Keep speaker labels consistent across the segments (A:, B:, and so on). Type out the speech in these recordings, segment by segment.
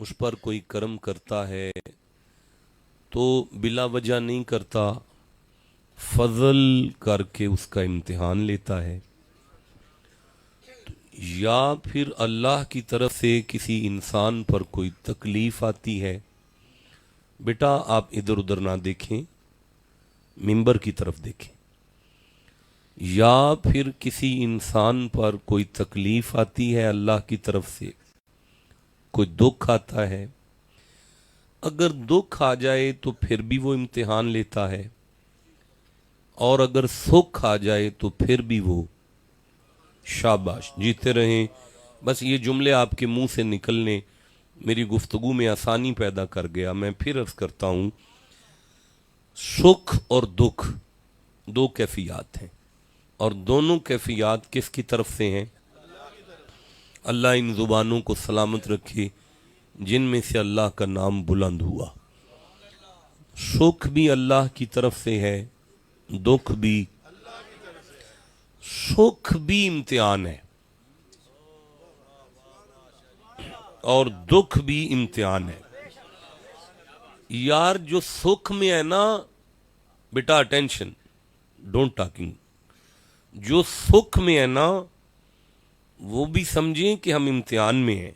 A: اس پر کوئی کرم کرتا ہے تو بلا وجہ نہیں کرتا، فضل کر کے اس کا امتحان لیتا ہے، یا پھر اللہ کی طرف سے کسی انسان پر کوئی تکلیف آتی ہے۔ بیٹا آپ ادھر ادھر نہ دیکھیں، منبر کی طرف دیکھیں۔ یا پھر کسی انسان پر کوئی تکلیف آتی ہے اللہ کی طرف سے، کوئی دکھ آتا ہے، اگر دکھ آ جائے تو پھر بھی وہ امتحان لیتا ہے، اور اگر سکھ آ جائے تو پھر بھی وہ شاباش جیتے رہیں۔ بس یہ جملے آپ کے منہ سے نکلنے میری گفتگو میں آسانی پیدا کر گیا۔ میں پھر عرض کرتا ہوں، سکھ اور دکھ دو کیفیات ہیں، اور دونوں کیفیات کس کی طرف سے ہیں؟ اللہ ان زبانوں کو سلامت رکھے جن میں سے اللہ کا نام بلند ہوا۔ سکھ بھی اللہ کی طرف سے ہے، دکھ بھی، سکھ بھی امتحان ہے اور دکھ بھی امتحان ہے۔ یار جو سکھ میں ہے نا، بیٹا اٹینشن، ڈونٹ ٹاکنگ، جو سکھ میں ہے نا وہ بھی سمجھیں کہ ہم امتحان میں ہیں،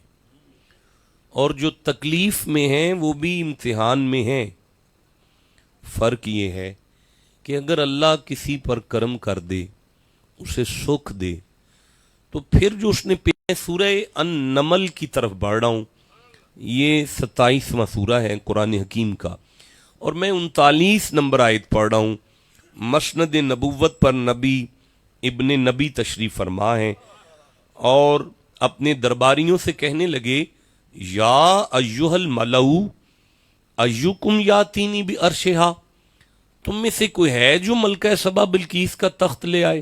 A: اور جو تکلیف میں ہیں وہ بھی امتحان میں ہیں۔ فرق یہ ہے کہ اگر اللہ کسی پر کرم کر دے، اسے سکھ دے، تو پھر جو اس نے سورہ النمل کی طرف بڑھ رہا ہوں، یہ 27واں سورہ ہے قرآن حکیم کا، اور میں 39 نمبر آیت پڑھ رہا ہوں۔ مسند نبوت پر نبی ابن نبی تشریف فرما ہے، اور اپنے درباریوں سے کہنے لگے، یا ایھا الملؤ ایکم یاتینی بعرشھا، تم میں سے کوئی ہے جو ملکہ سبا بلقیس کا تخت لے آئے؟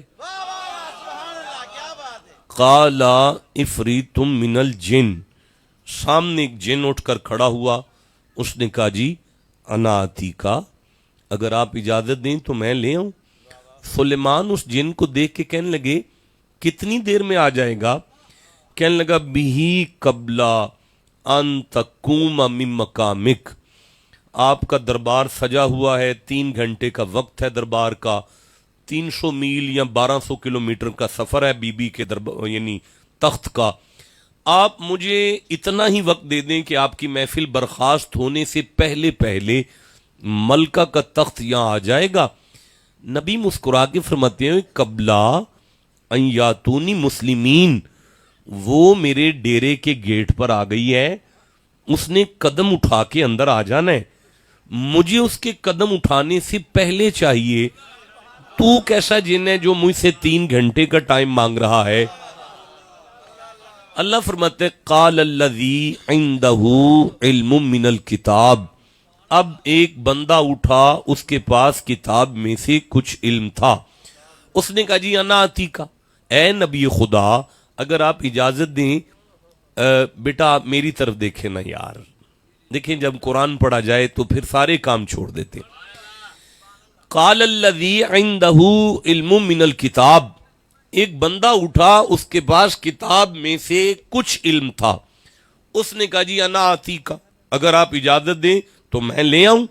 A: قال عفریت من الجن، سامنے ایک جن اٹھ کر کھڑا ہوا، اس نے کہا جی انا آتیکا، اگر آپ اجازت دیں تو میں لے آؤں۔ سلیمان اس جن کو دیکھ کے کہنے لگے کتنی دیر میں آ جائے گا؟ کہنے لگا بہی قبلا ان تقوم من مقامک، آپ کا دربار سجا ہوا ہے، 3 گھنٹے کا وقت ہے دربار کا، 300 میل یا 1200 کلومیٹر کا سفر ہے بی بی کے دربار یعنی تخت کا۔ آپ مجھے اتنا ہی وقت دے دیں کہ آپ کی محفل برخاست ہونے سے پہلے پہلے ملکہ کا تخت یہاں آ جائے گا۔ نبی مسکرا کے فرماتے ہیں قبلا ان یاتونی مسلمین، وہ میرے ڈیرے کے گیٹ پر آ گئی ہے، اس نے قدم اٹھا کے اندر آ جانا ہے، مجھے اس کے قدم اٹھانے سے پہلے چاہیے۔ تو کیسا جن ہے جو مجھ سے 3 گھنٹے کا ٹائم مانگ رہا ہے؟ اللہ فرماتے قال الذی عندہ علم من الکتاب، اب ایک بندہ اٹھا، اس کے پاس کتاب میں سے کچھ علم تھا، اس نے کہا جی انا آتیکا، اے نبی خدا اگر آپ اجازت دیں، بیٹا آپ میری طرف دیکھیں نا یار، دیکھیں جب قرآن پڑھا جائے تو پھر سارے کام چھوڑ دیتے۔ قال الذی عندہ علم من الکتاب، ایک بندہ اٹھا، اس کے پاس کتاب میں سے کچھ علم تھا، اس نے کہا جی انا آتیکا، اگر آپ اجازت دیں تو میں لے آؤں۔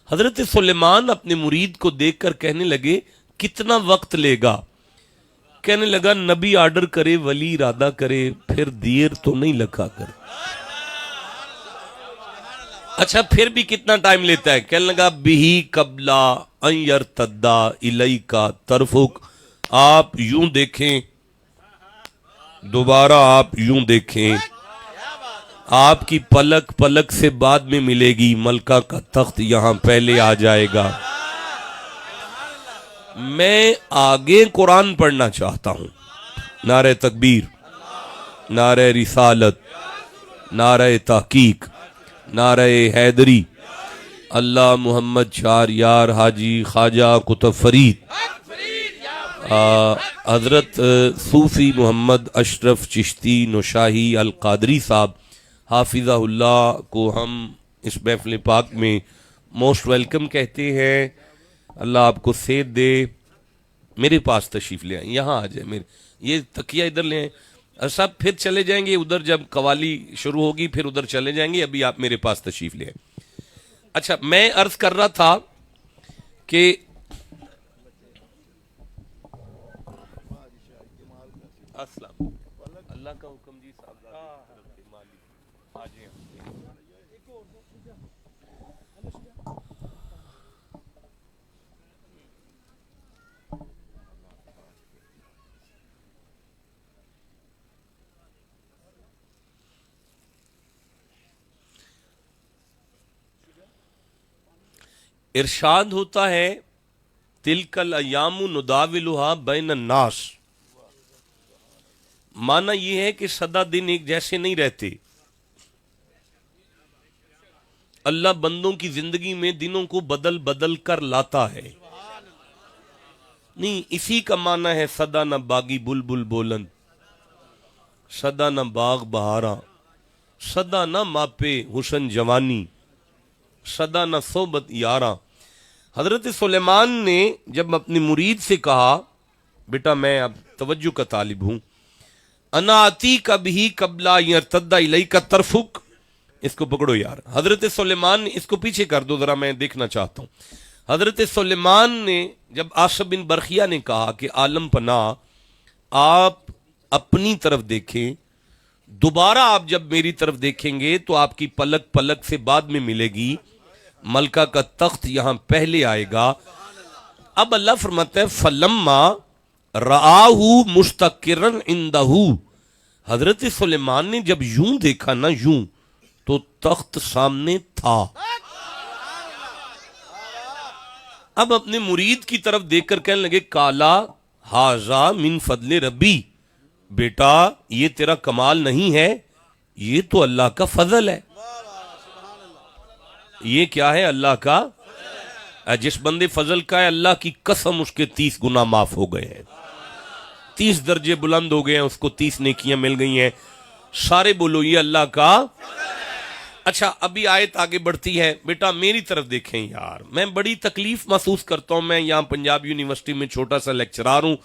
A: حضرت سلیمان اپنے مرید کو دیکھ کر کہنے لگے کتنا وقت لے گا؟ کہنے لگا نبی آرڈر کرے ولی ارادہ کرے پھر دیر تو نہیں لگا کر۔ اچھا پھر بھی کتنا ٹائم لیتا ہے؟ کہنے لگا بہی قبلا ان یرتدا الیکا طرفک، آپ یوں دیکھیں، دوبارہ آپ یوں دیکھیں، آپ کی پلک پلک سے بعد میں ملے گی، ملکہ کا تخت یہاں پہلے آ جائے گا۔ میں آگے قرآن پڑھنا چاہتا ہوں۔ نعرہ تکبیر، نعرہ رسالت، نعرہ تحقیق، نعرہ حیدری، اللہ محمد چار یار حاجی خواجہ قطب فرید، حضرت صوفی محمد اشرف چشتی نوشاہی القادری صاحب حافظہ اللہ کو ہم اس محفل پاک میں موسٹ ویلکم کہتے ہیں۔ اللہ آپ کو صحت دے۔ میرے پاس تشریف لے آئیں، یہاں آ جائیں، میرے یہ تکیہ ادھر لے آئیں، صاحب پھر چلے جائیں گے ادھر، جب قوالی شروع ہوگی پھر ادھر چلے جائیں گے، ابھی آپ میرے پاس تشریف لے آئیں۔ اچھا، میں عرض کر رہا تھا کہ السلام اللہ کا حکم جی صاحب ارشاد ہوتا ہے تلک الایام نداولها بین الناس، معنی یہ ہے کہ سدا دن ایک جیسے نہیں رہتے، اللہ بندوں کی زندگی میں دنوں کو بدل بدل کر لاتا ہے۔ نہیں، اسی کا معنی ہے سدا نہ باغی بلبل بولند، سدا نہ باغ بہارا، سدا نہ ماپے حسن جوانی، سدا نہ صحبت یاراں۔ حضرت سلیمان نے جب اپنی مرید سے کہا بیٹا میں اب توجہ کا طالب ہوں، انا آتی کبھی قبلا یرتد الیک طرفک، اس کو پکڑو یار، حضرت سلیمان، اس کو پیچھے کر دو ذرا میں دیکھنا چاہتا ہوں۔ حضرت سلیمان نے جب آصف بن برخیہ نے کہا کہ عالم پناہ آپ اپنی طرف دیکھیں، دوبارہ آپ جب میری طرف دیکھیں گے تو آپ کی پلک پلک سے بعد میں ملے گی، ملکہ کا تخت یہاں پہلے آئے گا۔ اب اللہ فرماتا ہے فلما رآہ مستقرا عندہ، حضرت سلیمان نے جب یوں دیکھا نا، یوں، تو تخت سامنے تھا۔ اب اپنے مرید کی طرف دیکھ کر کہنے لگے کالا ھذا من فضل ربی، بیٹا یہ تیرا کمال نہیں ہے، یہ تو اللہ کا فضل ہے۔ یہ کیا ہے؟ اللہ کا۔ جس بندے فضل کا ہے اللہ کی قسم اس کے 30 گناہ معاف ہو گئے ہیں، 30 درجے بلند ہو گئے ہیں، اس کو 30 نیکیاں مل گئی ہیں۔ سارے بولو یہ اللہ کا۔ اچھا ابھی آیت آگے بڑھتی ہے، بیٹا میری طرف دیکھیں یار، میں بڑی تکلیف محسوس کرتا ہوں، میں یہاں پنجاب یونیورسٹی میں چھوٹا سا لیکچرار ہوں،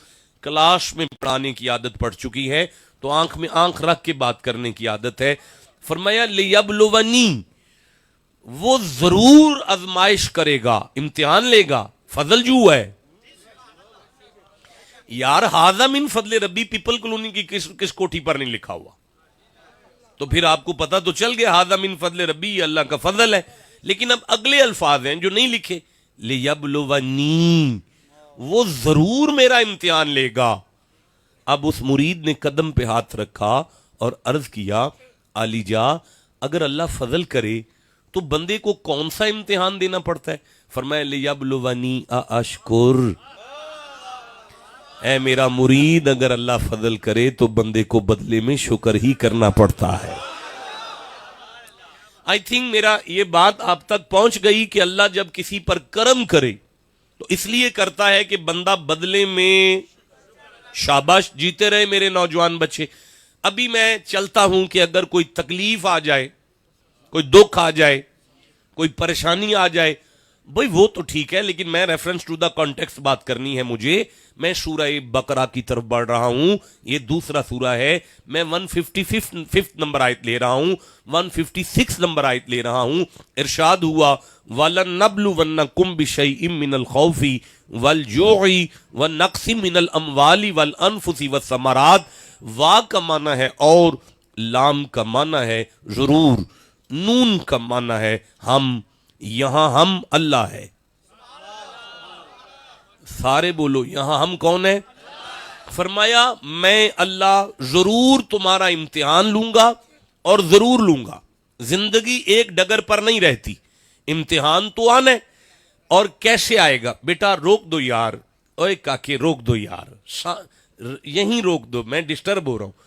A: کلاس میں پڑھانے کی عادت پڑ چکی ہے، تو آنکھ میں آنکھ رکھ کے بات کرنے کی عادت ہے۔ فرمایا لیبلونی، وہ ضرور آزمائش کرے گا، امتحان لے گا، فضل جو ہے یار۔ ھذا من فضل ربی پیپل کالونی کی کس کوٹھی پر نہیں لکھا ہوا؟ تو پھر آپ کو پتا تو چل گیا ھذا من فضل ربی یہ اللہ کا فضل ہے، لیکن اب اگلے الفاظ ہیں جو نہیں لکھے، لیبلونی، وہ ضرور میرا امتحان لے گا۔ اب اس مرید نے قدم پہ ہاتھ رکھا اور عرض کیا علی جا اگر اللہ فضل کرے تو بندے کو کون سا امتحان دینا پڑتا ہے؟ فرمایا لیبلونی اشکر، اے میرا مرید اگر اللہ فضل کرے تو بندے کو بدلے میں شکر ہی کرنا پڑتا ہے۔ آئی تھنک میرا یہ بات آپ تک پہنچ گئی کہ اللہ جب کسی پر کرم کرے تو اس لیے کرتا ہے کہ بندہ بدلے میں، شاباش جیتے رہے میرے نوجوان بچے۔ ابھی میں چلتا ہوں کہ اگر کوئی تکلیف آ جائے، کوئی دکھ آ جائے، کوئی پریشانی آ جائے، بھئی وہ تو ٹھیک ہے، لیکن میں ریفرنس ٹو دا کانٹیکسٹ بات کرنی ہے مجھے۔ میں سورہ بقرہ کی طرف بڑھ رہا ہوں، یہ دوسرا سورہ ہے، میں 155 نمبر آیت لے رہا ہوں، 156 نمبر آیت لے رہا ہوں۔ ارشاد ہوا وَلَنَّبْلُوَنَّكُمْ بِشَيْءٍ مِّنَ الْخَوْفِ وَالْجُوعِ وَنَقْصٍ مِّنَ الْأَمْوَالِ وَالْأَنفُسِ وَالثَّمَرَاتِ، وا کا معنی ہے اور، لام کا معنی ہے ضرور، نون کا معنی ہے ہم، یہاں ہم اللہ ہے۔ سارے بولو یہاں ہم کون ہے؟ فرمایا میں اللہ ضرور تمہارا امتحان لوں گا اور ضرور لوں گا۔ زندگی ایک ڈگر پر نہیں رہتی، امتحان تو آنا ہے۔ اور کیسے آئے گا؟ بیٹا روک دو یار، اوے کاکے روک دو یار، یہیں روک دو، میں ڈسٹرب ہو رہا ہوں۔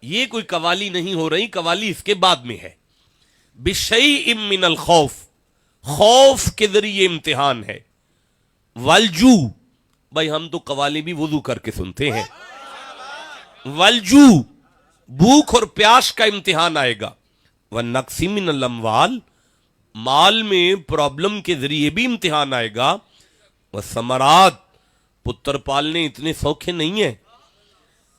A: یہ کوئی قوالی نہیں ہو رہی، قوالی اس کے بعد میں ہے۔ بِشَيْءٍ مِّنَ الْخَوْفِ، خوف کے ذریعے امتحان ہے۔ والجو، بھائی ہم تو قوالی بھی وضو کر کے سنتے ہیں۔ والجو، بھوک اور پیاس کا امتحان آئے گا۔ وَالنَّقْصِ مِنَ الْأَمْوَالِ، مال میں پرابلم کے ذریعے بھی امتحان آئے گا۔ وَالثَّمَرَاتِ، پتر پالنے اتنے سوکھے نہیں ہیں۔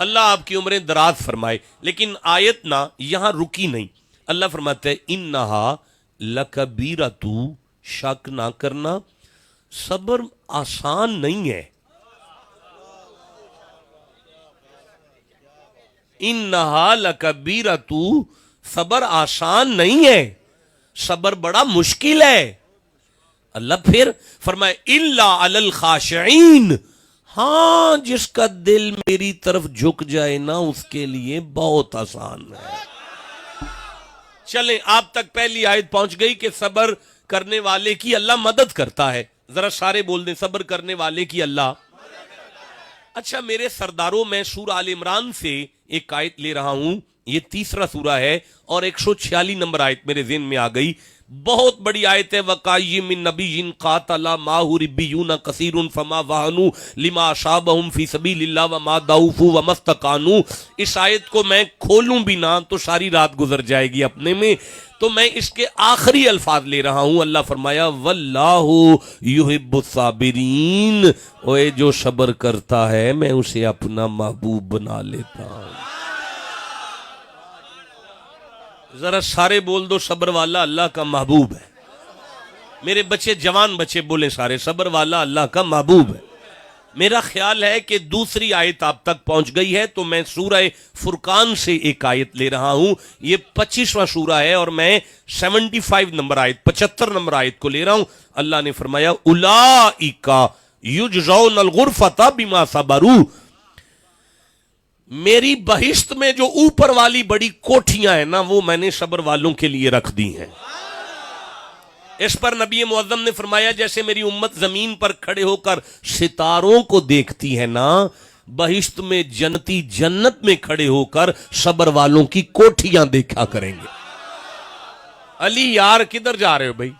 A: اللہ آپ کی عمریں دراز فرمائے. لیکن آیت نہ یہاں رکی نہیں. اللہ فرماتے ہیں انہا لکبیرۃ، شک نہ کرنا صبر آسان نہیں ہے. انہا لکبیرۃ، صبر آسان نہیں ہے، صبر بڑا مشکل ہے. اللہ پھر فرمائے الا علی الخاشعین، ہاں جس کا دل میری طرف جھک جائے نا اس کے لیے بہت آسان ہے. چلیں آپ تک پہلی آیت پہنچ گئی کہ صبر کرنے والے کی اللہ مدد کرتا ہے. ذرا سارے بول دیں صبر کرنے والے کی اللہ. اچھا میرے سرداروں، میں سورہ آل عمران سے ایک آیت لے رہا ہوں، یہ تیسرا سورہ ہے اور 146 نمبر آیت میرے ذہن میں آ گئی. بہت بڑی آیت ہے. وَقَأَيٍّ مِّن نَبِيٍّ قَاتَلَ مَعَهُ رِبِّيُّونَ كَثِيرٌ فَمَا وَهَنُوا لِمَا أَصَابَهُمْ فِي سَبِيلِ اللَّهِ وَمَا ضَعُفُوا وَمَا اسْتَكَانُوا. اس آیت کو میں کھولوں بھی نہ تو ساری رات گزر جائے گی اپنے میں، تو میں اس کے آخری الفاظ لے رہا ہوں. اللہ فرمایا وَاللَّهُ يُحِبُّ الصَّابِرِينَ، اوے جو صبر کرتا ہے میں اسے اپنا محبوب بنا لیتا ہوں. ذرا سارے بول دو صبر والا اللہ کا محبوب ہے. میرے بچے جوان بچے بولیں سارے صبر والا اللہ کا محبوب ہے. میرا خیال ہے کہ دوسری آیت آپ تک پہنچ گئی ہے، تو میں سورہ فرقان سے ایک آیت لے رہا ہوں. یہ 25واں سورہ ہے اور میں 75 نمبر آیت 75 نمبر آیت کو لے رہا ہوں. اللہ نے فرمایا اولئک یجزون الغرفۃ بما صبروا، میری بہشت میں جو اوپر والی بڑی کوٹھیاں ہیں نا وہ میں نے صبر والوں کے لیے رکھ دی ہیں. اس پر نبی معظم نے فرمایا جیسے میری امت زمین پر کھڑے ہو کر ستاروں کو دیکھتی ہے نا، بہشت میں جنتی جنت میں کھڑے ہو کر صبر والوں کی کوٹھیاں دیکھا کریں گے. علی یار کدھر جا رہے ہو بھائی؟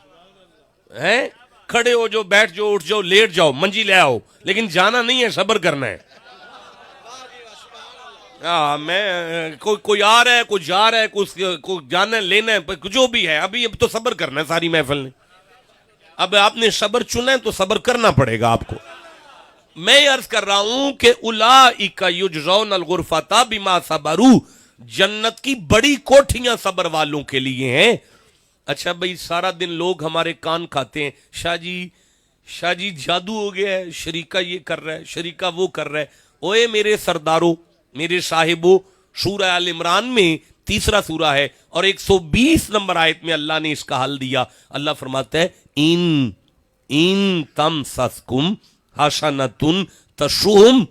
A: ہیں کھڑے ہو جو، بیٹھ جو، اٹھ جاؤ، لیٹ جاؤ، منجی لے آؤ، لیکن جانا نہیں ہے، صبر کرنا ہے. میں کوئی آ رہا ہے، کوئی جا رہا ہے، کوئی جانا ہے، لینا ہے، جو بھی ہے. اب تو صبر کرنا ہے ساری محفل نے. اب آپ نے صبر چنا ہے تو صبر کرنا پڑے گا آپ کو. میں عرض کر رہا ہوں کہ اولئک یجزون الغرفۃ بما صبروا، جنت کی بڑی کوٹھیاں صبر والوں کے لیے ہیں. اچھا بھائی سارا دن لوگ ہمارے کان کھاتے ہیں، شاہ جی جادو ہو گیا ہے، شریکہ یہ کر رہا ہے، شریکہ وہ کر رہا ہے. اوے میرے سرداروں، میرے صاحبوں، سورہ آل عمران میں تیسرا سورہ ہے اور 120 نمبر آیت میں اللہ نے اس کا حل دیا. اللہ فرماتا ہے ان تمسسکم حسنۃ تسؤہم،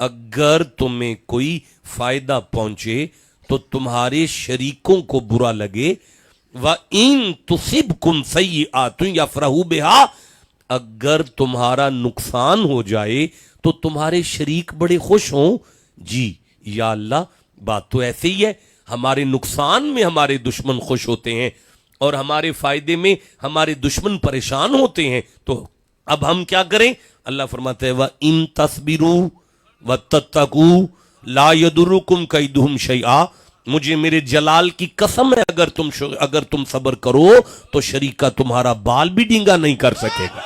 A: اگر تمہیں کوئی فائدہ پہنچے تو تمہارے شریکوں کو برا لگے. وَإِن تُصِبْكُمْ سَيِّئَةٌ يَفْرَحُوا بِهَا، اگر تمہارا نقصان ہو جائے تو تمہارے شریک بڑے خوش ہوں. جی یا اللہ بات تو ایسے ہی ہے، ہمارے نقصان میں ہمارے دشمن خوش ہوتے ہیں اور ہمارے فائدے میں ہمارے دشمن پریشان ہوتے ہیں، تو اب ہم کیا کریں؟ اللہ فرماتا ہے وَإِن تَصْبِرُوا وَتَتَّقُوا لَا يَضُرُّكُمْ كَيْدُهُمْ شَيْئًا، مجھے میرے جلال کی قسم ہے اگر تم صبر کرو تو شریکہ تمہارا بال بھی ڈینگا نہیں کر سکے گا.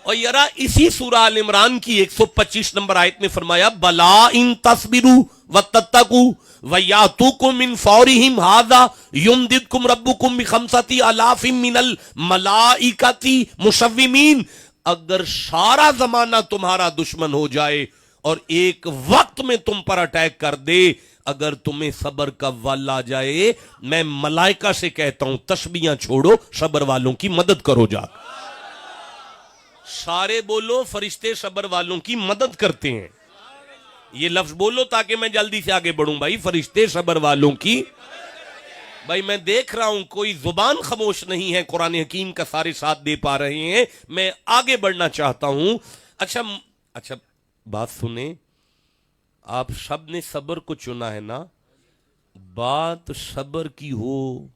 A: اور یرا اسی سورہ آل عمران کی 125 نمبر آیت میں فرمایا بلا ان تصبروا وتتقوا ویاتوکم من فورہم ھذا یمددکم ربکم بخمسۃ آلاف من الملائکۃ مصومین، اگر سارا زمانہ تمہارا دشمن ہو جائے اور ایک وقت میں تم پر اٹیک کر دے، اگر تمہیں صبر کا ول آ جائے، میں ملائکہ سے کہتا ہوں تسبیحاں چھوڑو، صبر والوں کی مدد کرو. جا سارے بولو فرشتے صبر والوں کی مدد کرتے ہیں. یہ لفظ بولو تاکہ میں جلدی سے آگے بڑھوں. بھائی فرشتے صبر والوں کی، بھائی میں دیکھ رہا ہوں کوئی زبان خاموش نہیں ہے، قرآن حکیم کا سارے ساتھ دے پا رہے ہیں، میں آگے بڑھنا چاہتا ہوں. اچھا بات سنیں، آپ سب نے صبر کو چنا ہے نا، بات صبر کی ہو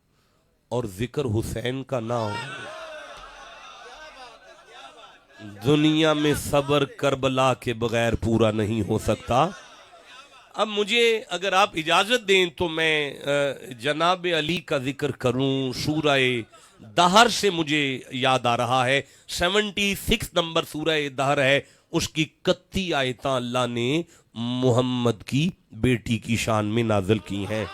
A: اور ذکر حسین کا نہ ہو. دنیا میں صبر کربلا کے بغیر پورا نہیں ہو سکتا. اب مجھے اگر آپ اجازت دیں تو میں جناب علی کا ذکر کروں. سورہ دہر سے مجھے یاد آ رہا ہے، 76 نمبر سورہ دہر ہے، اس کی 31 آیتیں اللہ نے محمد کی بیٹی کی شان میں نازل کی ہیں۔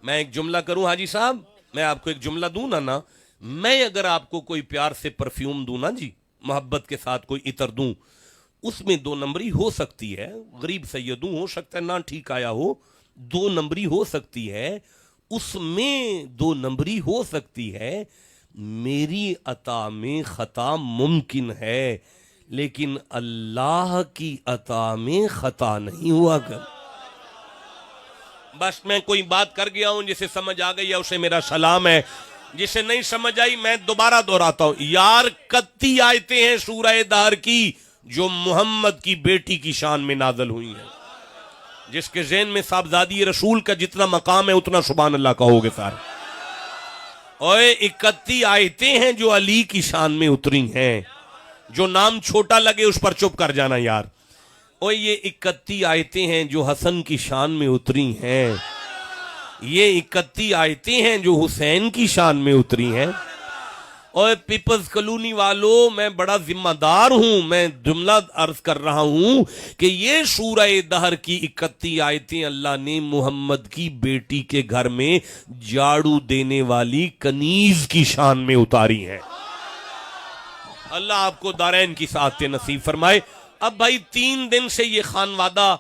A: میں ایک جملہ کروں حاجی صاحب، میں آپ کو ایک جملہ دوں نا، میں اگر آپ کو کوئی پیار سے پرفیوم دوں نا جی، محبت کے ساتھ کوئی عطر دوں، اس میں 2 نمبری ہو سکتی ہے، غریب سیدوں ہو سکتا ہے نہ ٹھیک آیا ہو، 2 نمبری ہو سکتی ہے، اس میں 2 نمبری ہو سکتی ہے، میری عطا میں خطا ممکن ہے، لیکن اللہ کی عطا میں خطا نہیں ہوا کر۔ بس میں کوئی بات کر گیا ہوں، جسے سمجھ آ گئی ہے اسے میرا سلام ہے، جسے نہیں سمجھ آئی میں دوبارہ دہراتا ہوں، یار 31 آیتیں ہیں سورہ دہر کی جو محمد کی بیٹی کی شان میں نازل ہوئی ہیں۔ جس کے ذہن میں صاحبزادی رسول کا جتنا مقام ہے اتنا سبحان اللہ کہو گے سارے۔ اور 31 آیتیں ہیں جو علی کی شان میں اتری ہیں، جو نام چھوٹا لگے اس پر چپ کر جانا یار۔ اور یہ 31 آیتیں ہیں جو حسن کی شان میں اتری ہیں، یہ 31 آیتیں ہیں جو حسین کی شان میں اتری ہیں۔ اور پیپلز کالونی والوں، میں بڑا ذمہ دار ہوں، میں جملہ عرض کر رہا ہوں کہ یہ سورہ دہر کی 31 آیتیں اللہ نے محمد کی بیٹی کے گھر میں جھاڑو دینے والی کنیز کی شان میں اتاری ہیں۔ اللہ آپ کو دارین کی سعادت نصیب فرمائے۔ اب بھائی 3 دن سے یہ خانوادہ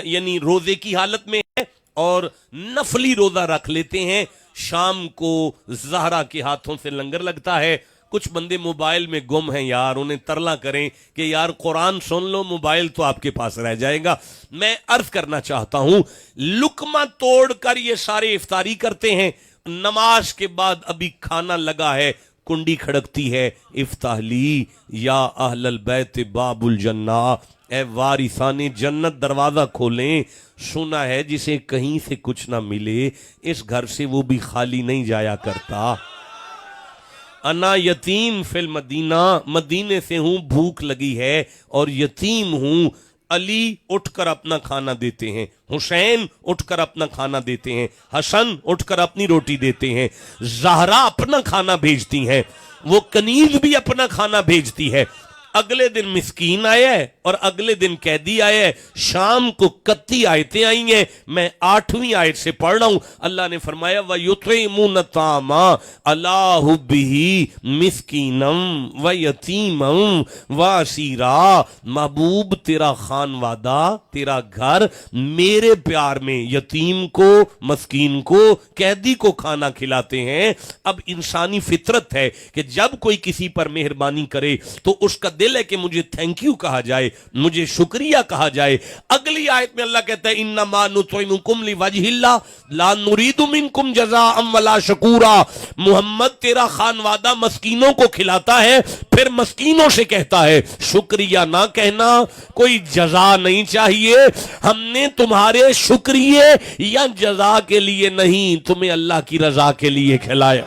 A: یعنی روزے کی حالت میں ہے اور نفلی روزہ رکھ لیتے ہیں، شام کو زہرا کے ہاتھوں سے لنگر لگتا ہے۔ کچھ بندے موبائل میں گم ہیں یار، انہیں ترلا کریں کہ یار قرآن سن لو، موبائل تو آپ کے پاس رہ جائے گا۔ میں عرض کرنا چاہتا ہوں، لقمہ توڑ کر یہ سارے افطاری کرتے ہیں، نماز کے بعد ابھی کھانا لگا ہے، کنڈی کھڑکتی ہے، افتح لی یا اہل البیت باب الجنہ، اے وارثان جنت دروازہ کھولیں، سنا ہے جسے کہیں سے کچھ نہ ملے اس گھر سے وہ بھی خالی نہیں جایا کرتا۔ انا یتیم فی المدینہ، مدینے سے ہوں، بھوک لگی ہے اور یتیم ہوں۔ علی اٹھ کر اپنا کھانا دیتے ہیں، حسین اٹھ کر اپنا کھانا دیتے ہیں، حسن اٹھ کر اپنی روٹی دیتے ہیں، زہرا اپنا کھانا بھیجتی ہیں، وہ کنیز بھی اپنا کھانا بھیجتی ہے۔ اگلے دن مسکین آیا ہے اور اگلے دن قیدی آیا ہے، شام کو 31 آیتیں آئی ہیں، میں 8ویں آیت سے پڑھ رہا ہوں۔ اللہ نے فرمایا وَيُطْعِمُونَ الطَّعَامَ عَلَىٰ حُبِّهِ مِسْكِينًا وَيَتِيمًا وَأَسِيرًا۔ محبوب تیرا خانوادہ، تیرا گھر میرے پیار میں یتیم کو، مسکین کو، قیدی کو کھانا کھلاتے ہیں۔ اب انسانی فطرت ہے کہ جب کوئی کسی پر مہربانی کرے تو اس کا دل ہے کہ مجھے تھینک یو کہا جائے، مجھے شکریہ کہا جائے۔ اگلی آیت میں اللہ کہتا ہے انما نطعمکم لوجہ اللہ لا نرید منکم جزاء ولا شکورا۔ محمد تیرا خانوادہ مسکینوں کو کھلاتا ہے، پھر مسکینوں سے کہتا ہے شکریہ نہ کہنا، کوئی جزا نہیں چاہیے، ہم نے تمہارے شکریہ یا جزا کے لیے نہیں، تمہیں اللہ کی رضا کے لیے کھلایا۔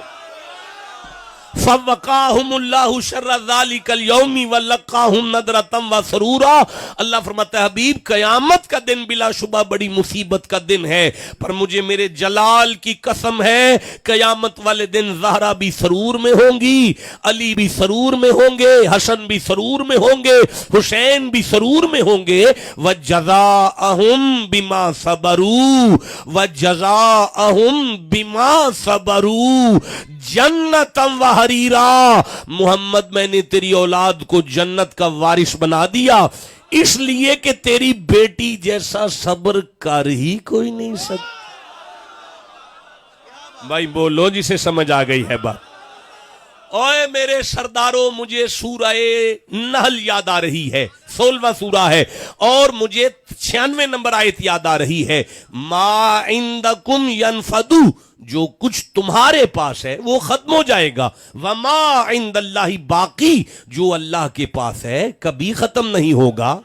A: فَوَقَاهُمُ اللَّهُ شَرَّ ذَلِكَ الْيَوْمِ وَلَقَّاهُمْ نَضْرَةً وَسُرُورًا۔ اللہ فرماتا ہے حبیب قیامت کا دن بلا شبہ بڑی مصیبت کا دن ہے، پر مجھے میرے جلال کی قسم ہے قیامت والے دن زہرا بھی سرور میں ہوں گی، علی بھی سرور میں ہوں گے، حسن بھی سرور میں ہوں گے، حسین بھی سرور میں ہوں گے۔ وَجَزَاءَهُمْ بِمَا صَبَرُوا وَجَزَاءَهُمْ بِمَا صَبَرُوا جنتاً وحریرا۔ محمد میں نے تیری اولاد کو جنت کا وارث بنا دیا اس لیے کہ تیری بیٹی جیسا صبر کر ہی کوئی نہیں سکتا۔ بھائی بولو جسے سمجھ آ گئی ہے بات۔ اوے میرے سرداروں، مجھے سورہ نحل یاد آ رہی ہے، 16واں سورہ ہے، اور مجھے 96 نمبر آیت یاد آ رہی ہے، ما عندکم ینفد، جو کچھ تمہارے پاس ہے وہ ختم ہو جائے گا، وما عند اللہ باقی، جو اللہ کے پاس ہے کبھی ختم نہیں ہوگا۔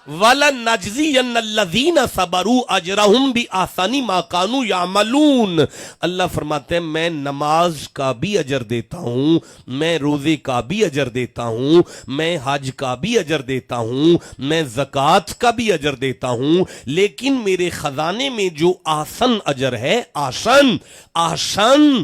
A: وَلَنَجْزِيَنَّ الَّذِينَ صَبَرُوا أَجْرَهُمْ بِأَحْسَنِ مَا كَانُوا يَعْمَلُونَ۔ اللہ فرماتے ہیں میں نماز کا بھی اجر دیتا ہوں، میں روزے کا بھی اجر دیتا ہوں، میں حج کا بھی اجر دیتا ہوں، میں زکوٰۃ کا بھی اجر دیتا ہوں، لیکن میرے خزانے میں جو آسن اجر ہے، آسن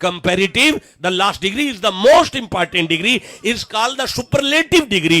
A: comparative. The last degree is the most important degree. It's called the superlative degree.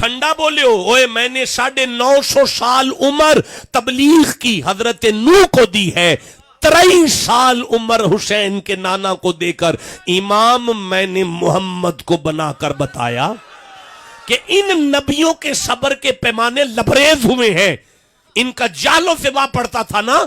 A: ٹھنڈا بولے ہو اوے میں نے 950 سال عمر تبلیغ کی حضرت نوح کو دی ہے، 23 سال عمر حسین کے نانا کو دے کر امام میں نے محمد کو بنا کر بتایا کہ ان نبیوں کے صبر کے پیمانے لبریز ہوئے ہیں. ان کا جالوں سے وا پڑتا تھا نا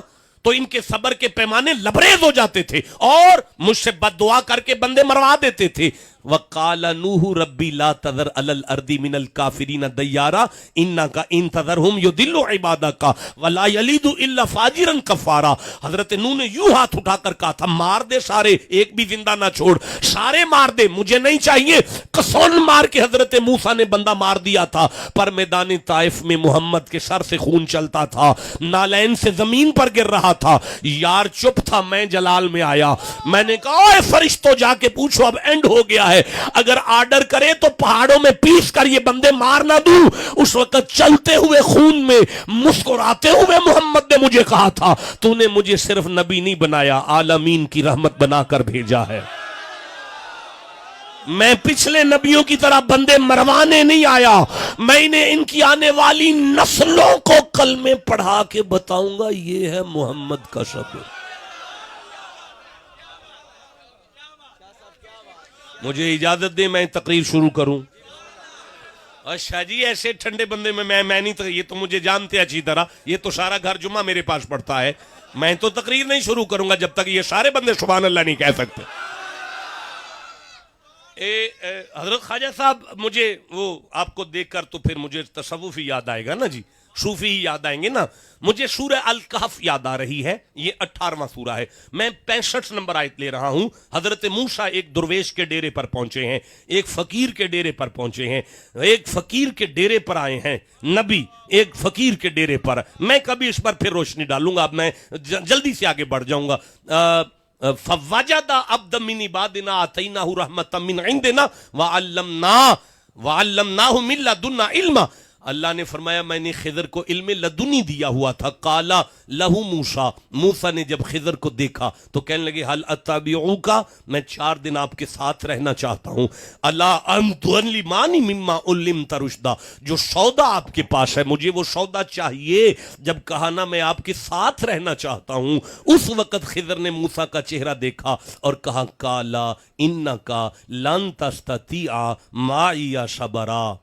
A: تو ان کے صبر کے پیمانے لبریز ہو جاتے تھے اور مجھ سے بد دعا کر کے بندے مروا دیتے تھے. وَقَالَ نُوحُ رَبِّ لَا تَذَرْ عَلَى الْأَرْضِ مِنَ الْكَافِرِينَ دَيَّارًا إِنَّكَ إِن تَذَرْهُمْ يُضِلُّ عِبَادَكَ وَلَا يَلِدُ إِلَّا فَاجِرًا كَفَّارًا. حضرت نوح نے یوں ہاتھ اٹھا کر کہا تھا مار دے سارے، ایک بھی زندہ نہ چھوڑ، سارے مار دے، مجھے نہیں چاہیے. کسون مار کے حضرت موسیٰ نے بندہ مار دیا تھا، پر میدان طائف میں محمد کے سر سے خون چلتا تھا، نالین سے زمین پر گر رہا تھا. یار چپ تھا، میں جلال میں آیا، میں نے کہا اے فرشتوں جا کے پوچھو اب اینڈ ہو گیا ہے، اگر آرڈر کرے تو پہاڑوں میں پیس کر یہ بندے مار نہ دوں. اس وقت چلتے ہوئے خون میں مسکراتے ہوئے محمد نے مجھے کہا تھا تو نے مجھے صرف نبی نہیں بنایا، عالمین کی رحمت بنا کر بھیجا ہے. میں پچھلے نبیوں کی طرح بندے مروانے نہیں آیا، میں نے ان کی آنے والی نسلوں کو کلمے پڑھا کے بتاؤں گا یہ ہے محمد کا صبر. مجھے اجازت دیں میں تقریر شروع کروں. اور شاہ جی ایسے ٹھنڈے بندے میں نہیں، تو یہ تو مجھے جانتے اچھی طرح، یہ تو سارا گھر جمعہ میرے پاس پڑتا ہے، میں تو تقریر نہیں شروع کروں گا جب تک یہ سارے بندے سبحان اللہ نہیں کہہ سکتے. حضرت خواجہ صاحب مجھے وہ آپ کو دیکھ کر تو پھر مجھے تصوف ہی یاد آئے گا نا جی، صوفی ہی یاد آئیں گے نا. مجھے سورہ الکہف یاد آ رہی ہے، یہ 18واں سورہ ہے. میں 65 نمبر آیت لے رہا ہوں. حضرت موسیٰ ایک درویش کے ڈیرے پر پہنچے ہیں، ایک فقیر کے ڈیرے پر پہنچے ہیں، ایک فقیر کے ڈیرے پر آئے ہیں نبی، ایک فقیر کے ڈیرے پر. میں کبھی اس پر پھر روشنی ڈالوں گا، اب میں جلدی سے آگے بڑھ جاؤں گا. فَوَجَدَ عَبْدًا مِّنْ عِبَادِنَا آتَيْنَاهُ رَحْمَةً مِّنْ عِنْدِنَا وَعَلَّمْنَاهُ مِن لَّدُنَّا عِلْمًا. اللہ نے فرمایا میں نے خضر کو علم لدنی دیا ہوا تھا. قَالَ لَهُ موسیٰ، موسیٰ نے جب خضر کو دیکھا تو کہنے لگے هَلْ أَتَّبِعُكَ، میں 4 دن آپ کے ساتھ رہنا چاہتا ہوں. أَلَا أَن تُعَلِّمَنِي مِمَّا عُلِّمْتَ رُشْدًا، جو سودا آپ کے پاس ہے مجھے وہ سودا چاہیے. جب کہا نا میں آپ کے ساتھ رہنا چاہتا ہوں، اس وقت خضر نے موسیٰ کا چہرہ دیکھا اور کہا قَالَ إِنَّكَ لَن تَسْتَطِيعَ مَعِيَ صَبْرًا.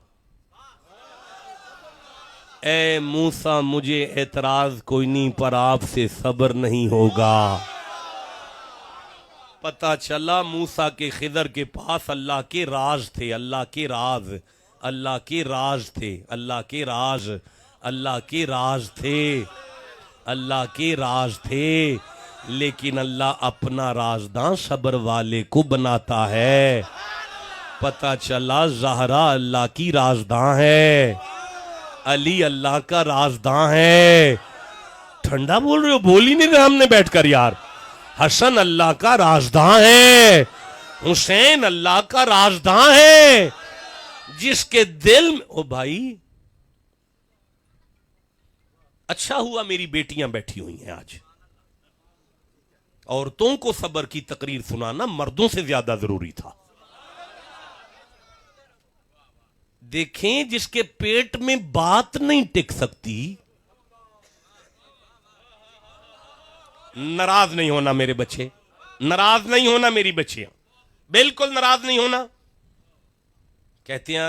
A: اے موسیٰ مجھے اعتراض کوئی نہیں پر آپ سے صبر نہیں ہوگا. پتہ چلا موسیٰ کے خضر کے پاس اللہ کے راز تھے، اللہ کے راز، اللہ کے راز تھے، اللہ کے راز، اللہ کے راز تھے، اللہ کے راز تھے. لیکن اللہ اپنا رازداں صبر والے کو بناتا ہے. پتہ چلا زہرا اللہ کی رازداں ہے، علی اللہ کا رازداں ہے. ٹھنڈا بول رہے ہو؟ بول ہی نہیں رہے ہم نے بیٹھ کر یار. حسن اللہ کا رازداں ہے، حسین اللہ کا رازداں ہے. جس کے دل میں او بھائی اچھا ہوا میری بیٹیاں بیٹھی ہوئی ہیں آج. عورتوں کو صبر کی تقریر سنانا مردوں سے زیادہ ضروری تھا. دیکھیں جس کے پیٹ میں بات نہیں ٹک سکتی، ناراض نہیں ہونا میرے بچے، ناراض نہیں ہونا میری بچیاں، بالکل ناراض نہیں ہونا. کہتے ہیں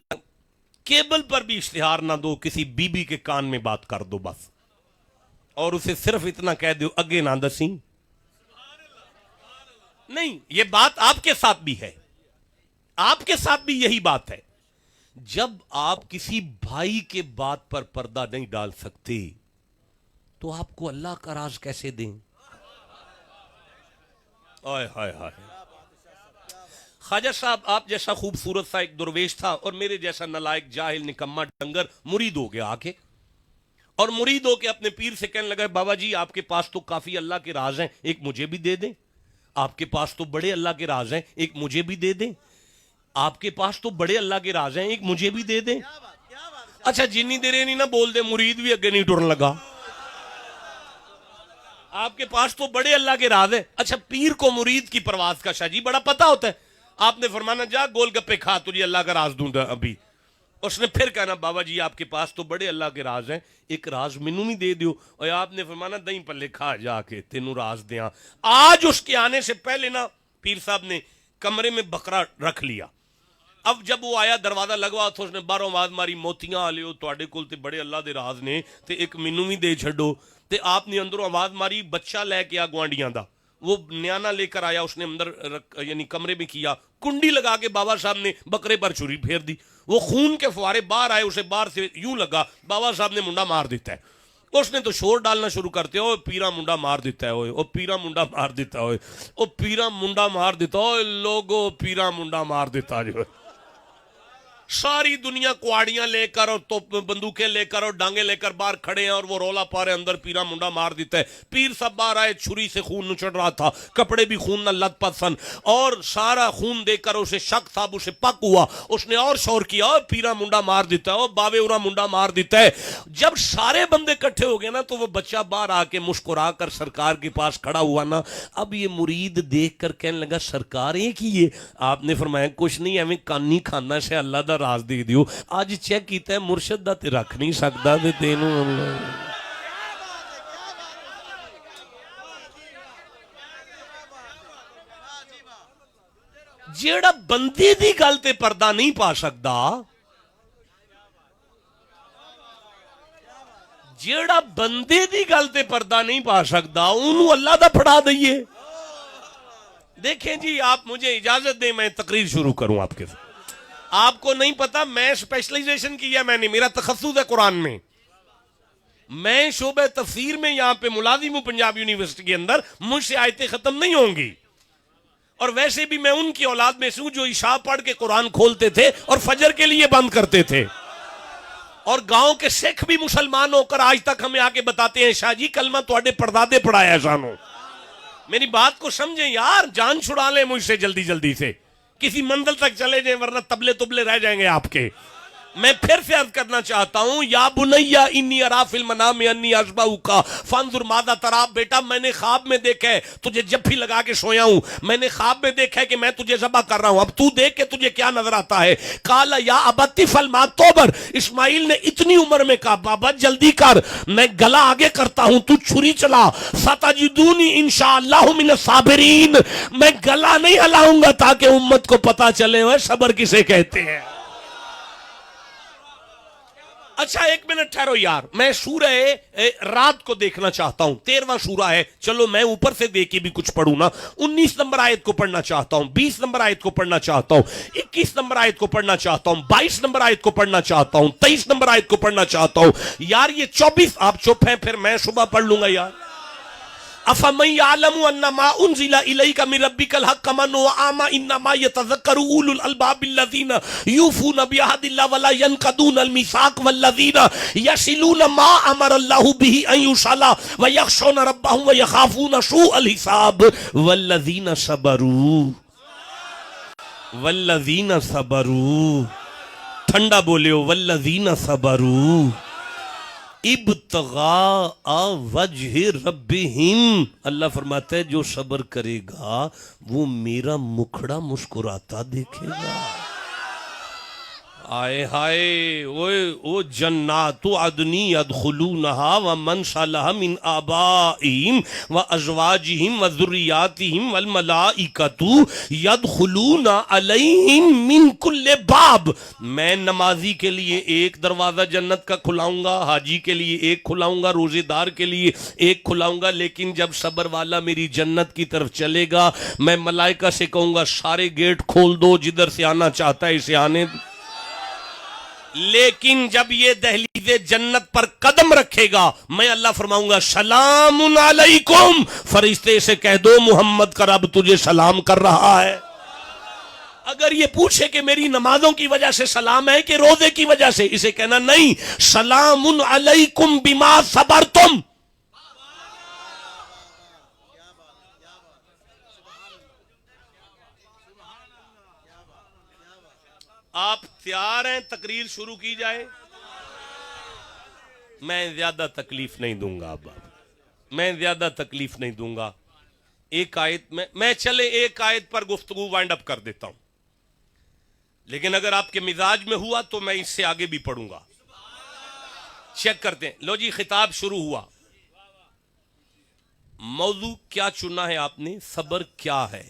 A: کیبل پر بھی اشتہار نہ دو، کسی بی بی کے کان میں بات کر دو بس، اور اسے صرف اتنا کہہ دو اگے نہ دسیں. نہیں، یہ بات آپ کے ساتھ بھی ہے، آپ کے ساتھ بھی یہی بات ہے. جب آپ کسی بھائی کے بات پر پردہ نہیں ڈال سکتے تو آپ کو اللہ کا راز کیسے دیں؟ آئے ہائے ہائے. خواجہ صاحب آپ جیسا خوبصورت سا ایک درویش تھا اور میرے جیسا نلائق جاہل نکما ڈنگر مرید ہو گیا آ کے، اور مرید ہو کے اپنے پیر سے کہنے لگا بابا جی آپ کے پاس تو کافی اللہ کے راز ہیں، ایک مجھے بھی دے دیں. آپ کے پاس تو بڑے اللہ کے راز ہیں، ایک مجھے بھی دے دیں. آپ کے پاس تو بڑے اللہ کے راز ہیں، ایک مجھے بھی دے دیں. اچھا جنی دیر نہیں نہ بول دے، مرید بھی اگے نہیں ٹرن لگا. آپ کے پاس تو بڑے اللہ کے راز ہیں. اچھا پیر کو مرید کی پرواز کا شاہ جی بڑا پتہ ہوتا ہے. آپ نے فرمانا جا گول گپے کھا، تجھے اللہ کا راز دوں ابھی. اس نے پھر کہنا بابا جی آپ کے پاس تو بڑے اللہ کے راز ہیں، ایک راز مینوں بھی دے دیو. اور آپ نے فرمانا دہیں پلے کھا جا کے تینوں راز دیاں. آج اس کے آنے سے پہلے نا پیر صاحب نے کمرے میں بکرا رکھ لیا. اب جب وہ آیا دروازہ لگوا تو اس نے باہروں آواز ماری موتیاں آ لیو تواڈے کول تے بڑے اللہ دے راز نے تے ایک مینوں بھی دے چھڈو. تے آپ نے اندروں آواز ماری بچہ لے کے آ گوانڈیاں دا. وہ نیانا لے کر آیا، اس نے اندر یعنی کمرے میں کیا، کنڈی لگا کے بابا صاحب نے بکرے پر چھری پھیر دی. وہ خون کے فوارے باہر آئے، اسے باہر سے یوں لگا بابا صاحب نے منڈا مار دیتا ہے. اس نے تو شور ڈالنا شروع کرتے ہو پیرا منڈا مار دیتا ہے، او پیرا منڈا مار دیتا ہے، او پیرا منڈا مار دیتا ہے، لوگو پیرا منڈا مار دیتا جو ہے. ساری دنیا کوڑیاں لے کر اور توپ بندوقیں لے کر اور ڈانگیں لے کر باہر کھڑے ہیں اور وہ رولا پا رہے اندر پیرا منڈا مار دیتا ہے. پیر سب باہر آئے، چھری سے خون نچڑ رہا تھا، کپڑے بھی خون نہ لت پت سن، اور سارا خون دے کر اسے شک تھا، اسے پک ہوا. اس نے اور شور کیا پیرا منڈا مار دیتا ہے، باوے اورا منڈا مار دیتا ہے. جب سارے بندے کٹھے ہو گئے نا تو وہ بچہ باہر آ کے مسکرا کر سرکار کے پاس کھڑا ہوا نا. اب یہ مرید دیکھ کر کہنے لگا سرکار یہ کی ہے؟ آپ نے فرمایا کچھ نہیں ایویں کانی کھانا سے اللہ دا راز دے دیو. آج چیک کیتا ہے مرشد دا تے رکھ نہیں سکدا تے تینوں جیڑا بندے دی گل تے پردہ نہیں پا سکدا، جیڑا بندے دی گل تے پردہ نہیں پا سکدا انہوں اللہ دا پھڑا دئیے. دیکھیں جی آپ مجھے اجازت دیں میں تقریر شروع کروں آپ کے ساتھ. آپ کو نہیں پتا میں اسپیشلائزیشن کیا میں نے، میرا تخصص ہے قرآن میں. میں شعبہ تفسیر میں یہاں پہ ملازم ہوں پنجاب یونیورسٹی کے اندر، مجھ سے آیتیں ختم نہیں ہوں گی. اور ویسے بھی میں ان کی اولاد میں سے ہوں جو عشاء پڑھ کے قرآن کھولتے تھے اور فجر کے لیے بند کرتے تھے. اور گاؤں کے سکھ بھی مسلمان ہو کر آج تک ہمیں آ کے بتاتے ہیں شاہ جی کلمہ تواڈے پردادے پڑھایا جانو. میری بات کو سمجھیں یار، جان چھڑا لیں مجھ سے جلدی جلدی سے، کسی منزل تک چلے جائیں ورنہ تبلے تبلے رہ جائیں گے آپ کے. میں پھر سے عرض کرنا چاہتا ہوں یا بنیا انی ارا فی المنام انی اذبحک فانظر ماذا تری. بیٹا میں نے خواب میں دیکھا ہے تجھے جفی لگا کے سویا ہوں، میں نے خواب میں دیکھا ہے کہ میں تجھے ذبح کر رہا ہوں، اب تو دیکھ کہ تجھے کیا نظر آتا ہے. قال یا ابت افعل ما تؤمر. اسماعیل نے اتنی عمر میں کہا بابا جلدی کر، میں گلا آگے کرتا ہوں تو چھری چلا. ستجدونی انشاءاللہ من الصابرین. میں گلا نہیں ہلاؤں گا تاکہ امت کو پتا چلے وہ صبر کسے کہتے ہیں. اچھا ایک منٹ ٹھہرو یار، میں سورہ رات کو دیکھنا چاہتا ہوں، 13واں سورہ ہے. چلو میں اوپر سے دیکھ کے بھی کچھ پڑھوں نا. 19 نمبر آیت کو پڑھنا چاہتا ہوں، 20 نمبر آیت کو پڑھنا چاہتا ہوں، 21 نمبر آیت کو پڑھنا چاہتا ہوں، 22 نمبر آیت کو پڑھنا چاہتا ہوں، 23 نمبر آیت کو پڑھنا چاہتا ہوں. یار یہ 24 آپ چپ ہیں پھر میں صبح پڑھ لوں گا یار. افمن یعلم انما انزل الیک من ربک الحق کمن هو اعمی انما یتذکر اولو الالباب الذین یوفون بعہد اللہ ولا ینقضون المیثاق والذین یصلون ما امر اللہ به ان یوصل ویخشون ربهم ویخافون سوء الحساب والذین صبروا ٹھنڈا بولے والذین صبروا ابتغاء وجہ ربہم. اللہ فرماتا ہے جو صبر کرے گا وہ میرا مکھڑا مسکراتا دیکھے گا. آئے ہائے او جنات عدن یدخلونہا ومن صلح من آبائہم وازواجہم وذریاتہم والملائکۃ یدخلون علیہم من کل باب. میں نمازی کے لیے ایک دروازہ جنت کا کھلاؤں گا، حاجی کے لیے ایک کھلاؤں گا، روزے دار کے لیے ایک کھلاؤں گا، لیکن جب صبر والا میری جنت کی طرف چلے گا میں ملائکہ سے کہوں گا سارے گیٹ کھول دو، جدھر سے آنا چاہتا ہے اسے آنے. لیکن جب یہ دہلیز جنت پر قدم رکھے گا میں اللہ فرماؤں گا سلام علیکم. فرشتے سے کہہ دو محمد کا رب تجھے سلام کر رہا ہے. اگر یہ پوچھے کہ میری نمازوں کی وجہ سے سلام ہے کہ روزے کی وجہ سے، اسے کہنا نہیں سلام علیکم بما صبرتم. آپ تیار ہیں تقریر شروع کی جائے؟ میں زیادہ تکلیف نہیں دوں گا اب، میں زیادہ تکلیف نہیں دوں گا. ایک آیت میں چلے ایک آیت پر گفتگو وائنڈ اپ کر دیتا ہوں. لیکن اگر آپ کے مزاج میں ہوا تو میں اس سے آگے بھی پڑھوں گا. چیک کرتے ہیں. لو جی خطاب شروع ہوا. موضوع کیا چنا ہے آپ نے؟ صبر کیا ہے.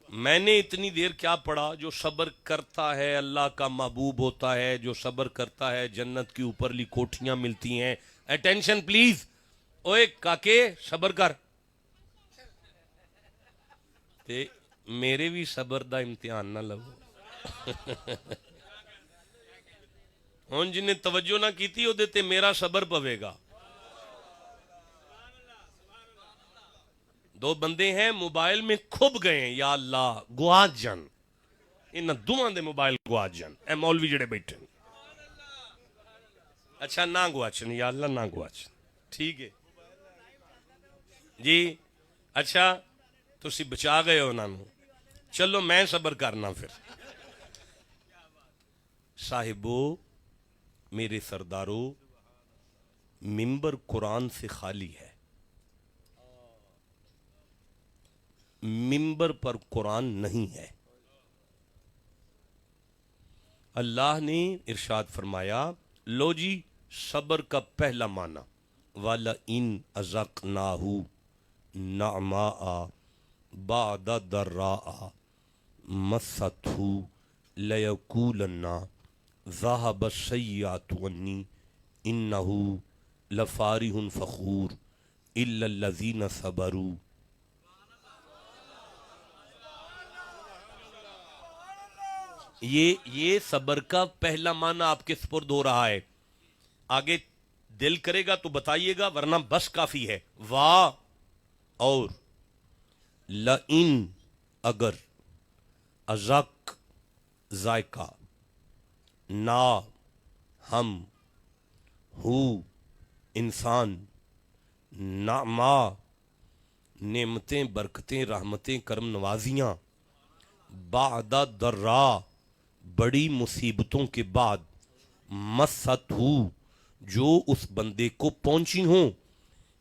A: میں نے اتنی دیر کیا پڑھا؟ جو صبر کرتا ہے اللہ کا محبوب ہوتا ہے، جو صبر کرتا ہے جنت کی اوپرلی کوٹھیاں ملتی ہیں. Attention plays. اوے کاکے صبر کر. تے میرے بھی صبر دا امتحان نہ لو. ہن جنہیں توجہ نہ کیتی او تے میرا صبر پوے گا. دو بندے ہیں موبائل میں کھب گئے ہیں، یا اللہ گواچ جان. انہاں دوواں دے موبائل گواچ جان. اے مولوی جڑے بیٹھے ہیں. اچھا نہ گواچن، یا اللہ نہ گواچن. ٹھیک ہے جی. اچھا تسی بچا گئے ہو انہاں نوں. چلو میں صبر کرنا پھر. صاحبو میرے سردارو، منبر قرآن سے خالی ہے. منبر پر قرآن نہیں ہے. اللہ نے ارشاد فرمایا، لو جی صبر کا پہلا معنی وَلَئِنْ أَذَقْنَاهُ نَعْمَاءَ بَعْدَ ضَرَّاءَ مَسَّتْهُ لَيَقُولَنَّ ذَهَبَ السَّيِّئَاتُ عَنِّي إِنَّهُ لَفَارِحٌ فَخُورٌ إِلَّا الَّذِينَ صَبَرُوا. یہ صبر کا پہلا معنی آپ کے سپرد ہو رہا ہے. آگے دل کرے گا تو بتائیے گا، ورنہ بس کافی ہے. واہ اور لئن اگر، ازق ذائقہ، نا ہم، ہو انسان، نعما نعمتیں برکتیں رحمتیں کرم نوازیاں، بعد ضراء بڑی مصیبتوں کے بعد، مست ہو جو اس بندے کو پہنچی ہوں.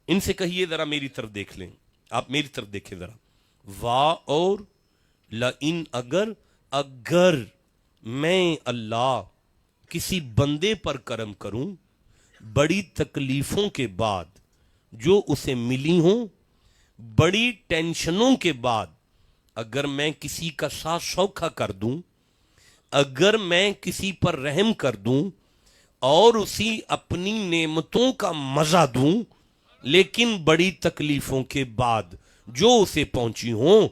A: ان سے کہیے ذرا میری طرف دیکھ لیں. آپ میری طرف دیکھیں ذرا. وا اور لئن اگر میں اللہ کسی بندے پر کرم کروں بڑی تکلیفوں کے بعد جو اسے ملی ہوں، بڑی ٹینشنوں کے بعد، اگر میں کسی کا ساتھ سوکھا کر دوں، اگر میں کسی پر رحم کر دوں اور اسی اپنی نعمتوں کا مزہ دوں، لیکن بڑی تکلیفوں کے بعد جو اسے پہنچی ہوں،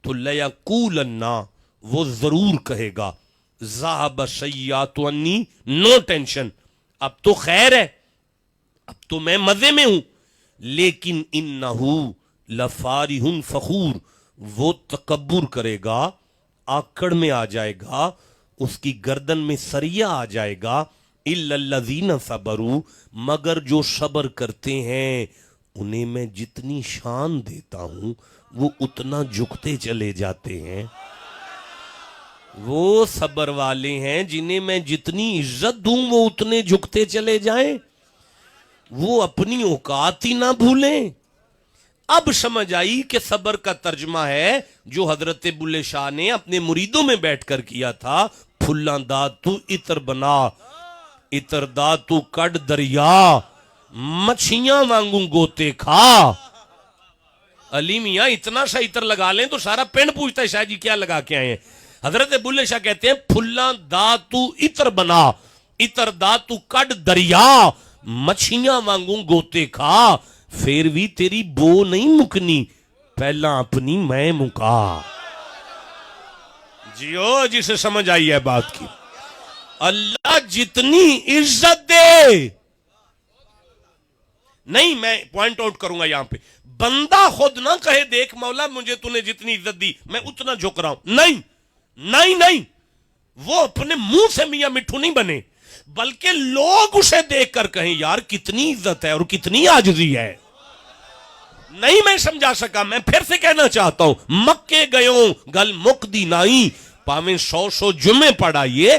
A: تو لَيَقُولَنَّ وہ ضرور کہے گا ذَهَبَ السَّيِّئَاتُ عَنِّي، نو ٹینشن، اب تو خیر ہے، اب تو میں مزے میں ہوں. لیکن اِنَّهُ لَفَارِحٌ فَخُورٌ وہ تکبر کرے گا، آکڑ میں آ جائے گا، اس کی گردن میں سریا آ جائے گا. إِلَّا الَّذِينَ صَبَرُوا مگر جو صبر کرتے ہیں انہیں میں جتنی شان دیتا ہوں وہ اتنا جھکتے چلے جاتے ہیں. وہ صبر والے ہیں جنہیں میں جتنی عزت دوں وہ اتنے جھکتے چلے جائیں، وہ اپنی اوقات ہی نہ بھولیں. اب سمجھ آئی کہ صبر کا ترجمہ ہے جو حضرت بلے شاہ نے اپنے مریدوں میں بیٹھ کر کیا تھا، پھلاں دا تو عطر بنا، عطر دا تو کڈ دریا، مچھیاں وانگوں گوتے کھا. علی میاں اتنا سا عطر لگا لیں تو سارا پنڈ پوچھتا ہے شاہ جی کیا لگا کے آئے ہیں. حضرت بلے شاہ کہتے ہیں پھلاں دا تو عطر بنا، عطر دا تو کڈ دریا، مچھیاں وانگوں گوتے کھا، پھر بھی تیری بو نہیں مکنی، پہلا اپنی میں مکا. جیو جسے سمجھ آئی ہے بات کی. اللہ جتنی عزت دے، نہیں میں پوائنٹ آؤٹ کروں گا یہاں پہ، بندہ خود نہ کہے دیکھ مولا مجھے تو نے جتنی عزت دی میں اتنا جھک رہا ہوں. نہیں نہیں نہیں، وہ اپنے منہ سے میاں مٹھو نہیں بنے، بلکہ لوگ اسے دیکھ کر کہیں یار کتنی عزت ہے اور کتنی عاجزی ہے. نہیں میں سمجھا سکا، میں پھر سے کہنا چاہتا ہوں، مکے گئوں گل مک دی نائی، پاویں 100 جمعے پڑھائیے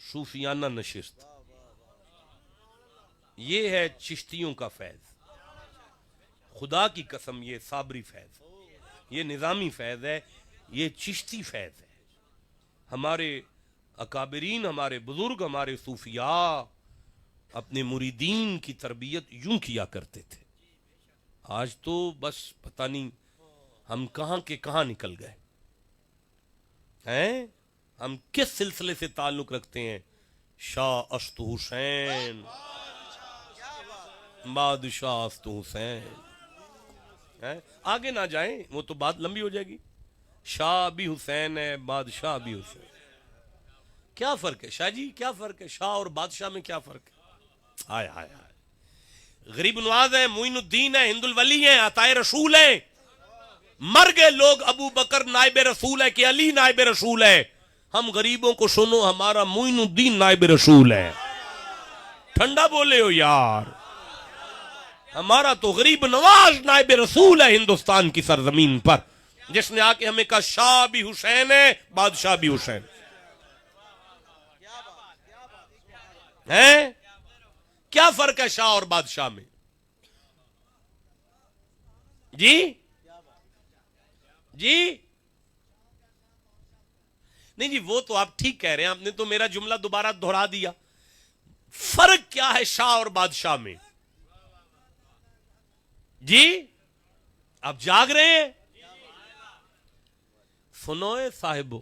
A: صوفیانہ نشست، یہ ہے چشتیوں کا فیض. خدا کی قسم یہ صابری فیض، یہ نظامی فیض ہے، یہ چشتی فیض ہے. ہمارے اکابرین، ہمارے بزرگ، ہمارے صوفیاء اپنے مریدین کی تربیت یوں کیا کرتے تھے. آج تو بس پتہ نہیں ہم کہاں کے کہاں نکل گئے ہیں. ہم کس سلسلے سے تعلق رکھتے ہیں؟ شاہ است حسین، بادشاہ است حسین. آگے نہ جائیں، وہ تو بات لمبی ہو جائے گی. شاہ بھی حسین ہے، بادشاہ بھی حسین. کیا فرق ہے شاہ جی، کیا فرق ہے؟ شاہ اور بادشاہ میں کیا فرق ہے؟ ہائے ہائے ہائے. غریب نواز ہے، معین الدین ہے، ہند الولی ہے، عطائے رسول ہے. مر گئے لوگ ابو بکر نائب رسول ہے کہ علی نائب رسول ہے. ہم غریبوں کو سنو، ہمارا معین الدین نائب رسول ہے. ٹھنڈا بولے ہو یار. ہمارا تو غریب نواز نائب رسول ہے ہندوستان کی سرزمین پر، جس نے آ کے ہمیں کہا شاہ بھی حسین ہے، بادشاہ بھی حسین ہے. کیا فرق ہے شاہ اور بادشاہ میں؟ جی جی نہیں جی، وہ تو آپ ٹھیک کہہ رہے ہیں، آپ نے تو میرا جملہ دوبارہ دہرا دیا. فرق کیا ہے شاہ اور بادشاہ میں؟ جی آپ جاگ رہے ہیں؟ سنوئے صاحبو،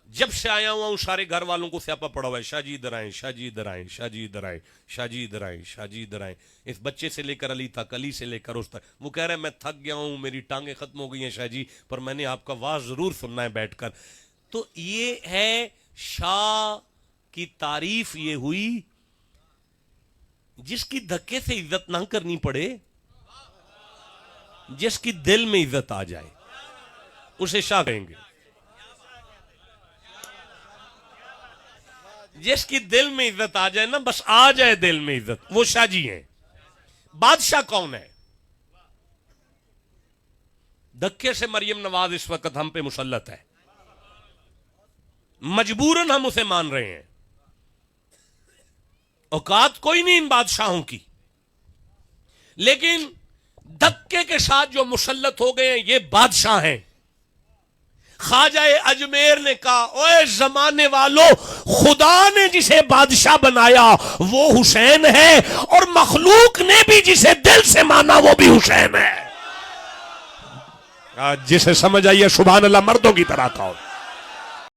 A: جب سے آیا ہوا ہوں سارے گھر والوں کو سیاپا پڑا ہوا ہے، شاہ جی ادھر آئیں، شاہ جی ادھر آئیں، شاہ جی ادھر آئیں، شاہ جی ادھر آئیں، شاہ جی ادھر آئیں. اس بچے سے لے کر علی تک، علی سے لے کر اس تک. وہ کہہ رہے ہیں میں تھک گیا ہوں، میری ٹانگیں ختم ہو گئی ہیں شاہ جی، پر میں نے آپ کا واز ضرور سننا ہے بیٹھ کر. تو یہ ہے شاہ کی تعریف. یہ ہوئی جس کی دھکے سے عزت نہ کرنی پڑے، جس کی دل میں عزت آ جائے اسے شاہ کہیں گے. جس کی دل میں عزت آ جائے نا، بس آ جائے دل میں عزت، وہ شاہ جی ہیں. بادشاہ کون ہے؟ دھکے سے مریم نواز اس وقت ہم پہ مسلط ہے، مجبوراً ہم اسے مان رہے ہیں. اوقات کوئی نہیں ان بادشاہوں کی، لیکن دھکے کے ساتھ جو مسلط ہو گئے ہیں یہ بادشاہ ہیں. خواجہ اجمیر نے کہا اوے زمانے والوں، خدا نے جسے بادشاہ بنایا وہ حسین ہے، اور مخلوق نے بھی جسے دل سے مانا وہ بھی حسین ہے. جسے سمجھ آئیے سبحان اللہ مردوں کی طرح کہو.